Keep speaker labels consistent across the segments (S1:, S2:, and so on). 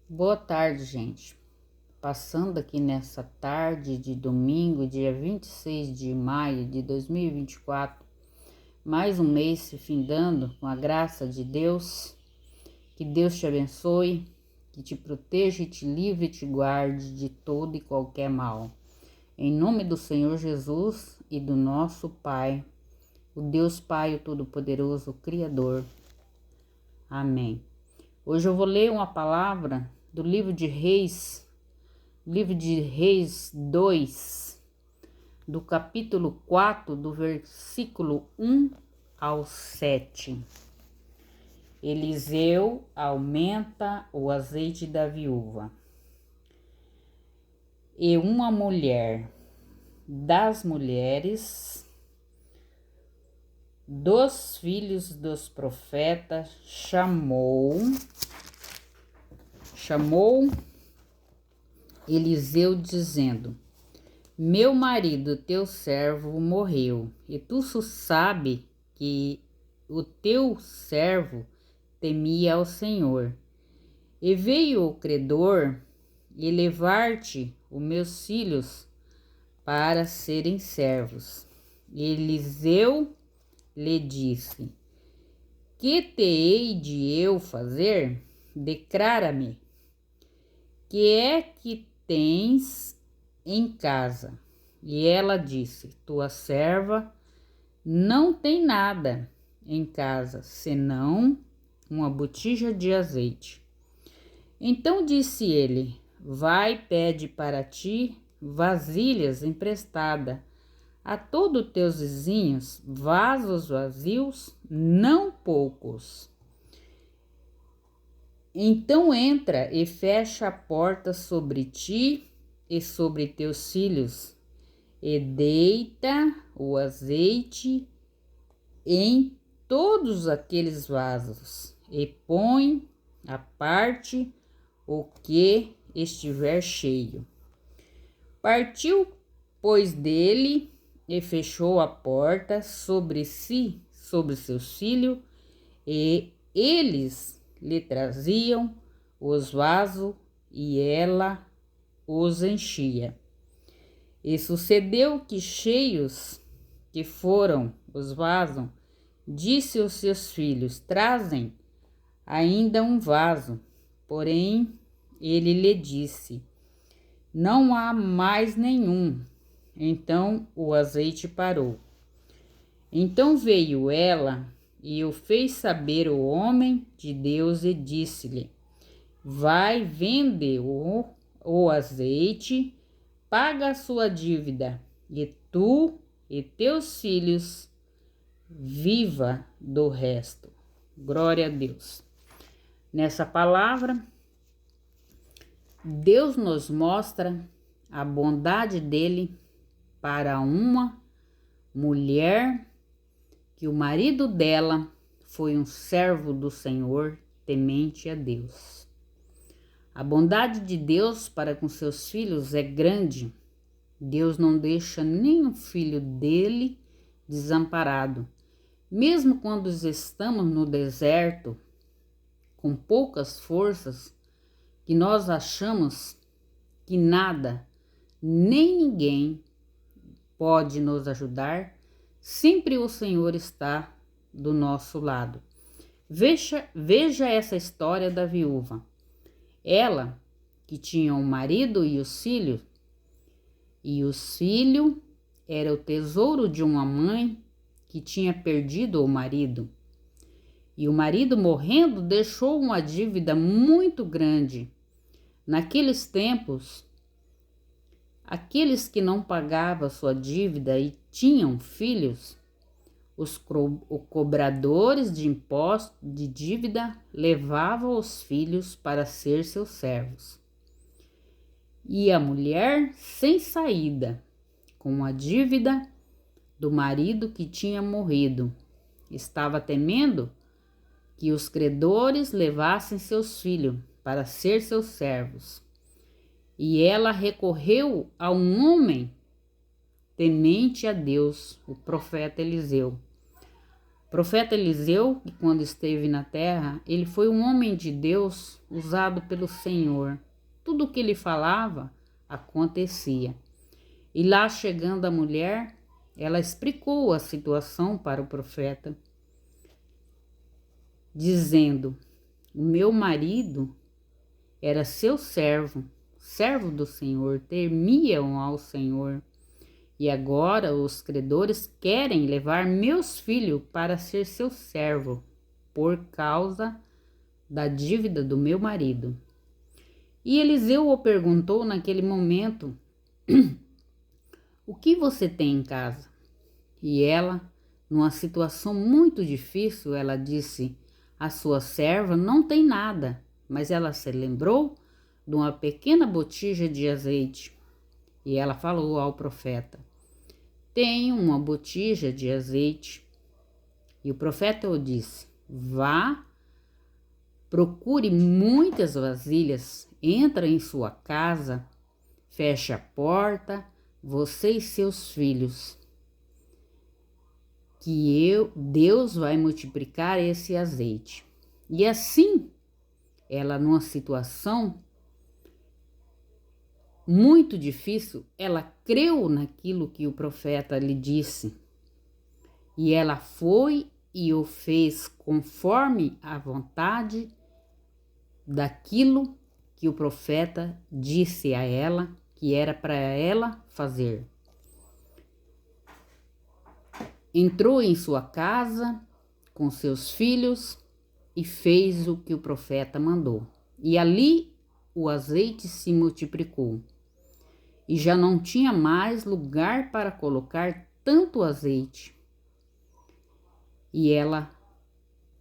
S1: Boa tarde, gente. Passando aqui nessa tarde de domingo, dia 26 de maio de 2024, mais um mês se findando com a graça de Deus. Que Deus te abençoe, que te proteja e te livre e te guarde de todo e qualquer mal. Em nome do Senhor Jesus e do nosso Pai, o Deus Pai, o Todo-Poderoso, o Criador. Amém. Hoje eu vou ler uma palavra do livro de Reis 2, do capítulo 4, do versículo 1 ao 7. Eliseu aumenta o azeite da viúva. E uma mulher das mulheres dos filhos dos profetas chamou Eliseu dizendo: meu marido, teu servo, morreu, e tu sabe que o teu servo temia ao Senhor. E veio o credor e levar-te os meus filhos para serem servos. Eliseu lhe disse: que te hei de eu fazer? Declara-me, que é que tens em casa? E ela disse: tua serva não tem nada em casa, senão uma botija de azeite. Então disse ele: vai, pede para ti vasilhas emprestada a todos teus vizinhos, vasos vazios, não poucos. Então entra e fecha a porta sobre ti e sobre teus filhos, e deita o azeite em todos aqueles vasos, e põe à parte o que estiver cheio. Partiu, pois, dele, e fechou a porta sobre si, sobre seus filhos, e eles lhe traziam os vasos, e ela os enchia. E sucedeu que, cheios que foram os vasos, disse aos seus filhos: trazem ainda um vaso. Porém, ele lhe disse: não há mais nenhum. Então o azeite parou. Então veio ela e o fez saber o homem de Deus e disse-lhe: vai, vende o azeite, paga a sua dívida, e tu e teus filhos viva do resto. Glória a Deus. Nessa palavra, Deus nos mostra a bondade dele para uma mulher que o marido dela foi um servo do Senhor, temente a Deus. A bondade de Deus para com seus filhos é grande. Deus não deixa nenhum filho dele desamparado. Mesmo quando estamos no deserto, com poucas forças, que nós achamos que nada, nem ninguém pode nos ajudar, sempre o Senhor está do nosso lado. Veja essa história da viúva. Ela, que tinha um marido e os filhos era o tesouro de uma mãe que tinha perdido o marido. E o marido, morrendo, deixou uma dívida muito grande. Naqueles tempos, aqueles que não pagavam sua dívida e tinham filhos, os cobradores de impostos de dívida levavam os filhos para ser seus servos. E a mulher, sem saída, com a dívida do marido que tinha morrido, estava temendo que os credores levassem seus filhos para ser seus servos. E ela recorreu a um homem temente a Deus, o profeta Eliseu. O profeta Eliseu, que quando esteve na terra, ele foi um homem de Deus usado pelo Senhor. Tudo o que ele falava acontecia. E lá chegando a mulher, ela explicou a situação para o profeta, dizendo: o meu marido era seu servo, servo do Senhor, temiam ao Senhor. E agora os credores querem levar meus filhos para ser seu servo, por causa da dívida do meu marido. E Eliseu o perguntou naquele momento: o que você tem em casa? E ela, numa situação muito difícil, ela disse: a sua serva não tem nada, mas ela se lembrou de uma pequena botija de azeite. E ela falou ao profeta: tenho uma botija de azeite. E o profeta o disse: vá, procure muitas vasilhas, entra em sua casa, feche a porta, você e seus filhos, que Deus vai multiplicar esse azeite. E assim, ela numa situação muito difícil, ela creu naquilo que o profeta lhe disse. E ela foi e o fez conforme a vontade daquilo que o profeta disse a ela que era para ela fazer. Entrou em sua casa com seus filhos e fez o que o profeta mandou. E ali o azeite se multiplicou. E já não tinha mais lugar para colocar tanto azeite. E ela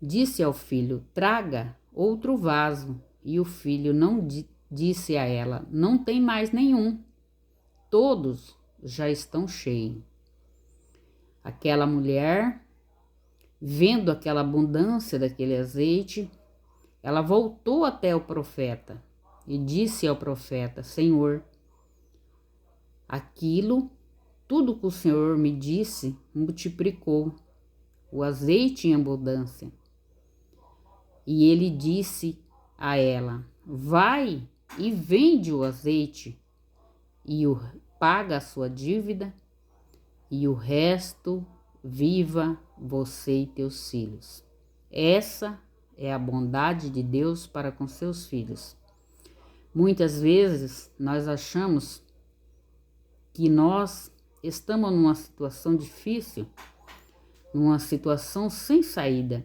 S1: disse ao filho: traga outro vaso. E o filho não disse a ela: não tem mais nenhum, todos já estão cheios. Aquela mulher, vendo aquela abundância daquele azeite, ela voltou até o profeta e disse ao profeta: Senhor, tudo que o Senhor me disse, multiplicou o azeite em abundância. E ele disse a ela: vai e vende o azeite e paga a sua dívida, e o resto viva você e teus filhos. Essa é a bondade de Deus para com seus filhos. Muitas vezes nós achamos que nós estamos numa situação difícil, numa situação sem saída,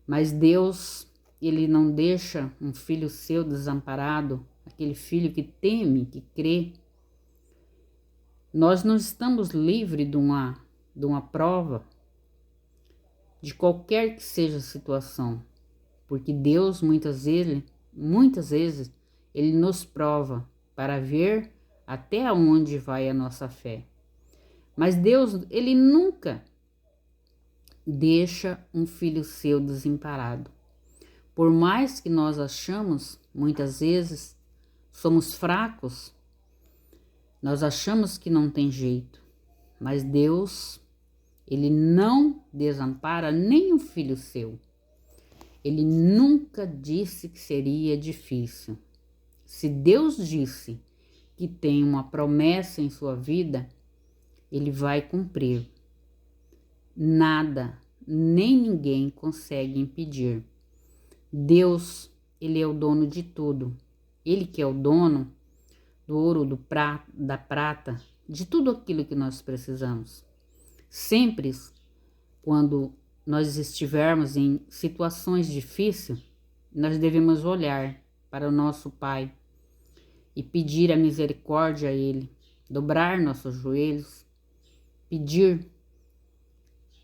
S1: mas Deus, Ele não deixa um filho seu desamparado, aquele filho que teme, que crê. Nós não estamos livres de uma prova, de qualquer que seja a situação, porque Deus muitas vezes, Ele nos prova para ver até onde vai a nossa fé. Mas Deus, Ele nunca deixa um filho seu desamparado. Por mais que nós achamos, muitas vezes, somos fracos, nós achamos que não tem jeito, mas Deus, Ele não desampara nem um filho seu. Ele nunca disse que seria difícil. Se Deus disse que tem uma promessa em sua vida, Ele vai cumprir. Nada, nem ninguém consegue impedir. Deus, Ele é o dono de tudo. Ele que é o dono do ouro, da prata, de tudo aquilo que nós precisamos. Sempre, quando nós estivermos em situações difíceis, nós devemos olhar para o nosso Pai e pedir a misericórdia a Ele, dobrar nossos joelhos, pedir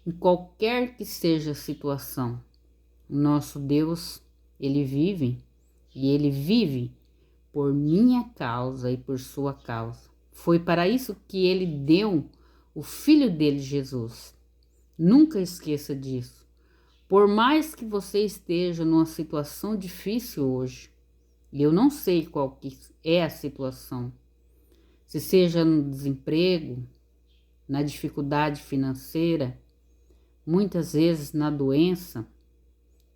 S1: em qualquer que seja a situação. O nosso Deus, Ele vive e Ele vive por minha causa e por sua causa. Foi para isso que Ele deu o Filho dele, Jesus. Nunca esqueça disso. Por mais que você esteja numa situação difícil hoje, e eu não sei qual que é a situação, se seja no desemprego, na dificuldade financeira, muitas vezes na doença,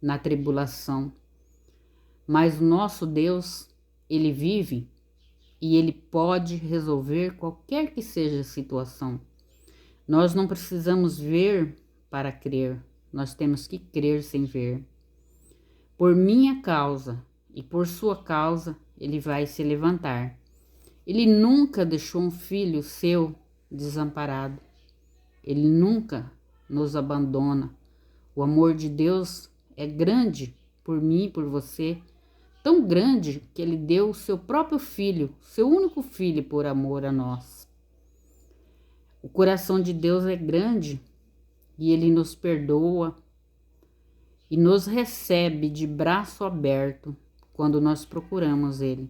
S1: na tribulação. Mas o nosso Deus, Ele vive e Ele pode resolver qualquer que seja a situação. Nós não precisamos ver para crer, nós temos que crer sem ver. Por minha causa e por sua causa, Ele vai se levantar. Ele nunca deixou um filho seu desamparado. Ele nunca nos abandona. O amor de Deus é grande por mim e por você, tão grande que Ele deu o seu próprio filho, seu único filho, por amor a nós. O coração de Deus é grande e Ele nos perdoa e nos recebe de braço aberto quando nós procuramos Ele.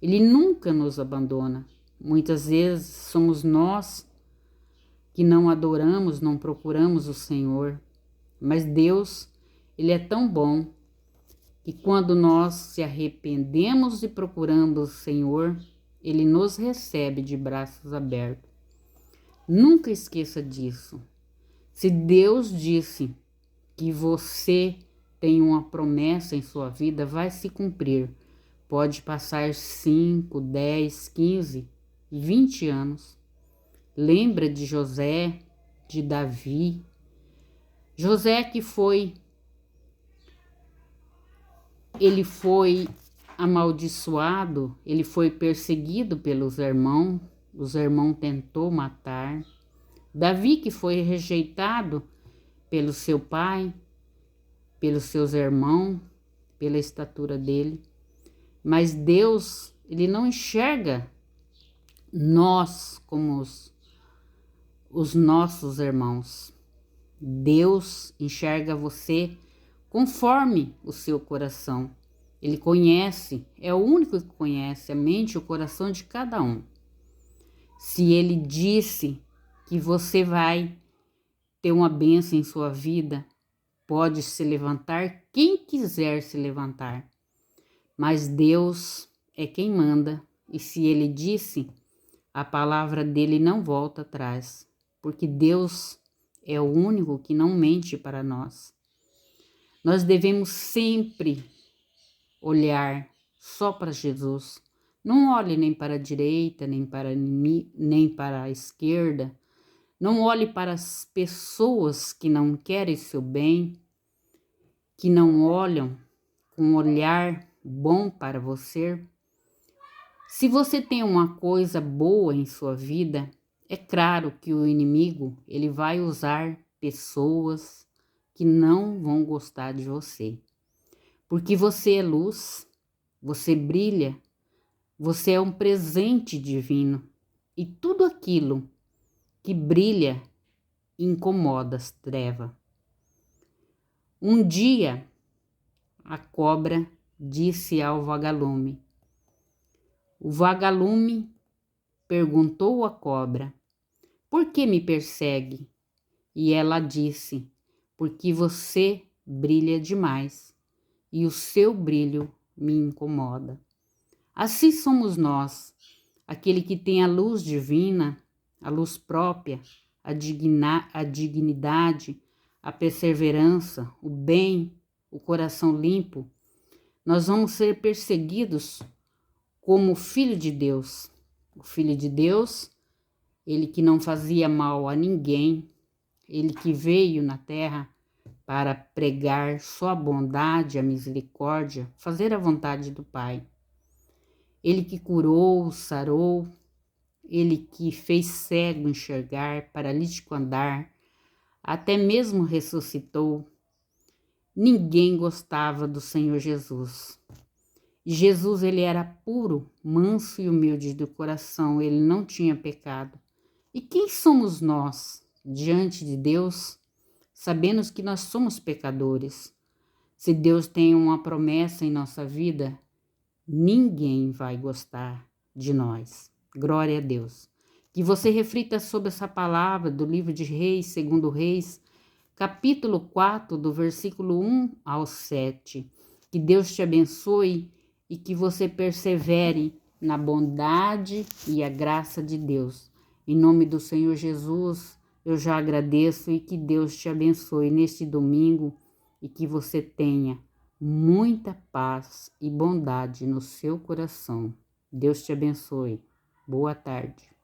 S1: Ele nunca nos abandona. Muitas vezes somos nós que não adoramos, não procuramos o Senhor, mas Deus, Ele é tão bom que quando nós se arrependemos e procuramos o Senhor, Ele nos recebe de braços abertos. Nunca esqueça disso. Se Deus disse que você tem uma promessa em sua vida, vai se cumprir. Pode passar 5, 10, 15, 20 anos. Lembra de José, de Davi. José ele foi amaldiçoado, ele foi perseguido pelos irmãos, os irmãos tentou matar. Davi que foi rejeitado pelo seu pai, pelos seus irmãos, pela estatura dele. Mas Deus, Ele não enxerga nós como os nossos irmãos. Deus enxerga você conforme o seu coração. Ele conhece, é o único que conhece a mente e o coração de cada um. Se Ele disse que você vai ter uma bênção em sua vida, pode se levantar quem quiser se levantar. Mas Deus é quem manda, e se Ele disse, a palavra dele não volta atrás, porque Deus é o único que não mente para nós. Nós devemos sempre olhar só para Jesus. Não olhe nem para a direita, nem para a esquerda. Não olhe para as pessoas que não querem seu bem, que não olham com um olhar bom para você. Se você tem uma coisa boa em sua vida, é claro que o inimigo ele vai usar pessoas que não vão gostar de você. Porque você é luz, você brilha, você é um presente divino. E tudo aquilo que brilha incomoda as trevas. Um dia, a cobra disse ao vagalume. O vagalume perguntou à cobra, por que me persegue? E ela disse, porque você brilha demais e o seu brilho me incomoda. Assim somos nós, aquele que tem a luz divina, a luz própria, a dignidade, a perseverança, o bem, o coração limpo. Nós vamos ser perseguidos como o Filho de Deus. O Filho de Deus, ele que não fazia mal a ninguém, ele que veio na terra para pregar só a bondade, a misericórdia, fazer a vontade do Pai. Ele que curou, sarou, ele que fez cego enxergar, paralítico andar, até mesmo ressuscitou. Ninguém gostava do Senhor Jesus. Jesus, ele era puro, manso e humilde do coração, ele não tinha pecado. E quem somos nós diante de Deus, sabendo que nós somos pecadores? Se Deus tem uma promessa em nossa vida, ninguém vai gostar de nós. Glória a Deus. Que você reflita sobre essa palavra do livro de Reis, segundo Reis, capítulo 4, do versículo 1 ao 7. Que Deus te abençoe e que você persevere na bondade e a graça de Deus. Em nome do Senhor Jesus, eu já agradeço e que Deus te abençoe neste domingo e que você tenha muita paz e bondade no seu coração. Deus te abençoe. Boa tarde.